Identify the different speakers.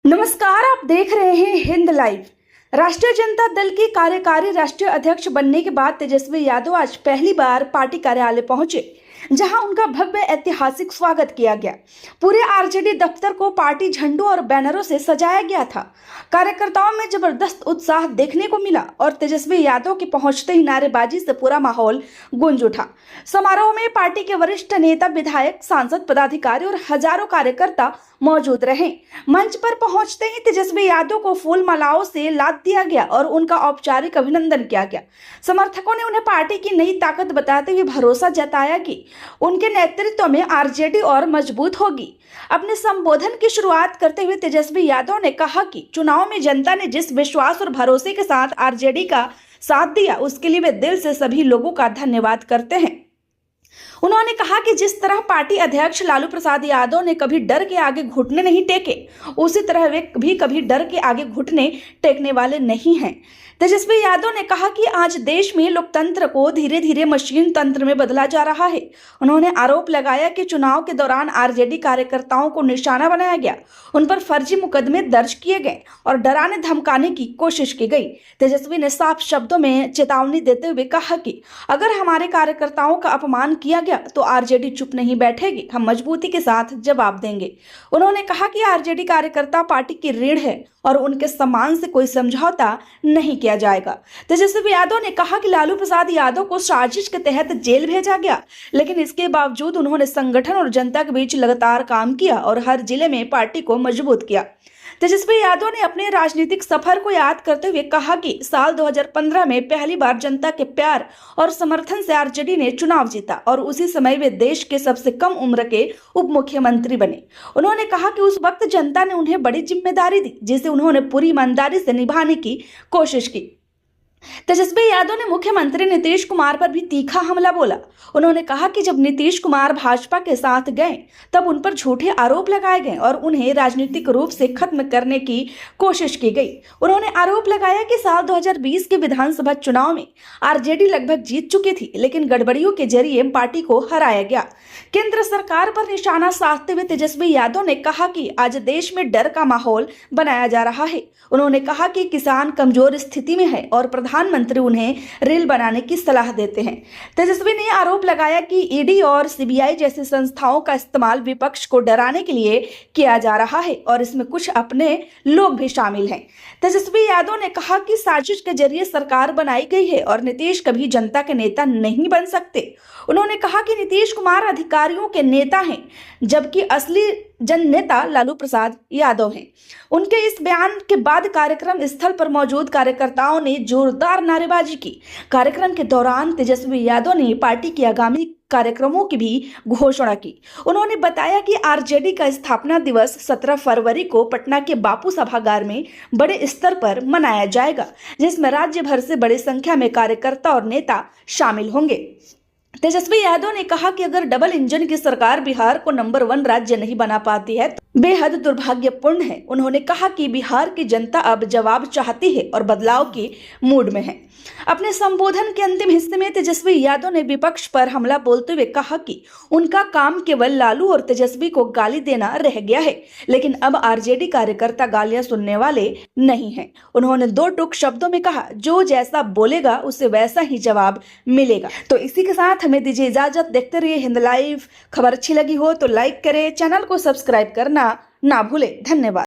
Speaker 1: नमस्कार, आप देख रहे हैं हिंद लाइव। राष्ट्रीय जनता दल के कार्यकारी राष्ट्रीय अध्यक्ष बनने के बाद तेजस्वी यादव आज पहली बार पार्टी कार्यालय पहुंचे, जहां उनका भव्य ऐतिहासिक स्वागत किया गया। पूरे आरजेडी दफ्तर को पार्टी झंडों और बैनरों से सजाया गया था। कार्यकर्ताओं में जबरदस्त उत्साह देखने को मिला और तेजस्वी यादव के पहुंचते ही नारेबाजी से पूरा माहौल गूंज उठा। समारोह में पार्टी के वरिष्ठ नेता, विधायक, सांसद, पदाधिकारी और हजारों कार्यकर्ता मौजूद रहे। मंच पर पहुंचते ही तेजस्वी यादव को फूल मालाओं से लाद दिया गया और उनका औपचारिक अभिनंदन किया गया। समर्थकों ने उन्हें पार्टी की नई ताकत बताते हुए भरोसा जताया कि उनके नेतृत्व में आरजेडी और मजबूत होगी। अपने संबोधन की शुरुआत करते हुए तेजस्वी यादव ने कहा कि चुनाव में जनता ने जिस विश्वास और भरोसे के साथ आरजेडी का साथ दिया, उसके लिए वे दिल से सभी लोगों का धन्यवाद करते हैं। उन्होंने कहा कि जिस तरह पार्टी अध्यक्ष लालू प्रसाद यादव ने कभी डर के आगे घुटने नहीं टेके, उसी तरह वे भी कभी डर के आगे घुटने टेकने वाले नहीं हैं। तेजस्वी यादव ने कहा कि आज देश में लोकतंत्र को धीरे धीरे मशीन तंत्र में बदला जा रहा है। उन्होंने आरोप लगाया कि चुनाव के दौरान आरजेडी कार्यकर्ताओं को निशाना बनाया गया, उन पर फर्जी मुकदमे दर्ज किए गए और डराने धमकाने की कोशिश की गई। तेजस्वी ने साफ शब्दों में चेतावनी देते हुए कहा कि अगर हमारे कार्यकर्ताओं का अपमान किया गया तो आरजेडी चुप नहीं बैठेगी, हम मजबूती के साथ जवाब देंगे। उन्होंने कहा कि आरजेडी कार्यकर्ता पार्टी की रीढ़ है और उनके सम्मान से कोई समझौता नहीं किया जाएगा। तेजस्वी यादव ने कहा कि लालू प्रसाद यादव को साजिश के तहत जेल भेजा गया, लेकिन इसके बावजूद उन्होंने संगठन और जनता के बीच लगातार काम किया और हर जिले में पार्टी को मजबूत किया। तेजस्वी यादव ने अपने राजनीतिक सफर को याद करते हुए कहा कि साल 2015 में पहली बार जनता के प्यार और समर्थन से आरजेडी ने चुनाव जीता और उसी समय वे देश के सबसे कम उम्र के उप मुख्यमंत्री बने। उन्होंने कहा कि उस वक्त जनता ने उन्हें बड़ी जिम्मेदारी दी, जिसे उन्होंने पूरी ईमानदारी से निभाने की कोशिश की। तेजस्वी यादव ने मुख्यमंत्री नीतीश कुमार पर भी तीखा हमला बोला। उन्होंने कहा कि जब नीतीश कुमार भाजपा के साथ गए तब उन पर झूठे आरोप लगाए गए और उन्हें राजनीतिक रूप से खत्म करने की कोशिश की गई। उन्होंने आरोप लगाया कि साल 2020 के विधानसभा चुनाव में आरजेडी लगभग जीत चुकी थी, लेकिन गड़बड़ियों के जरिए पार्टी को हराया गया। केंद्र सरकार पर निशाना साधते हुए तेजस्वी यादव ने कहा कि आज देश में डर का माहौल बनाया जा रहा है। उन्होंने कहा कि किसान कमजोर स्थिति में है और प्रधानमंत्री उन्हें रेल बनाने की सलाह देते हैं। तेजस्वी ने आरोप लगाया कि ईडी और सीबीआई जैसी संस्थाओं का इस्तेमाल विपक्ष को डराने के लिए किया जा रहा है और इसमें कुछ अपने लोग भी शामिल हैं। तेजस्वी यादव ने कहा कि साजिश के जरिए सरकार बनाई गई है और नीतीश कभी जनता के नेता नहीं बन सकते। उन्होंने कहा कि नीतीश कुमार अधिकारियों के नेता हैं, जबकि असली जननेता लालू प्रसाद यादव हैं। उनके इस बयान के बाद कार्यक्रम स्थल पर मौजूद कार्यकर्ताओं ने जोरदार नारेबाजी की। कार्यक्रम के दौरान तेजस्वी यादव ने पार्टी की आगामी कार्यक्रमों की भी घोषणा की। उन्होंने बताया कि आरजेडी का स्थापना दिवस 17 फरवरी को पटना के बापू सभागार में बड़े स्तर पर मनाया जाएगा, जिसमें राज्य भर से बड़ी संख्या में कार्यकर्ता और नेता शामिल होंगे। तेजस्वी यादव ने कहा कि अगर डबल इंजन की सरकार बिहार को नंबर 1 राज्य नहीं बना पाती है तो बेहद दुर्भाग्यपूर्ण है। उन्होंने कहा कि बिहार की जनता अब जवाब चाहती है और बदलाव की मूड में है। अपने संबोधन के अंतिम हिस्से में तेजस्वी यादव ने विपक्ष पर हमला बोलते हुए कहा कि उनका काम केवल लालू और तेजस्वी को गाली देना रह गया है, लेकिन अब आरजेडी कार्यकर्ता गालियां सुनने वाले नहीं हैं। उन्होंने 2 टूक शब्दों में कहा, जो जैसा बोलेगा उसे वैसा ही जवाब मिलेगा। तो इसी के साथ हमें दीजिए इजाजत। देखते रहिए हिंद लाइव। खबर अच्छी लगी हो तो लाइक करें, चैनल को सब्सक्राइब करना ना भूले। धन्यवाद।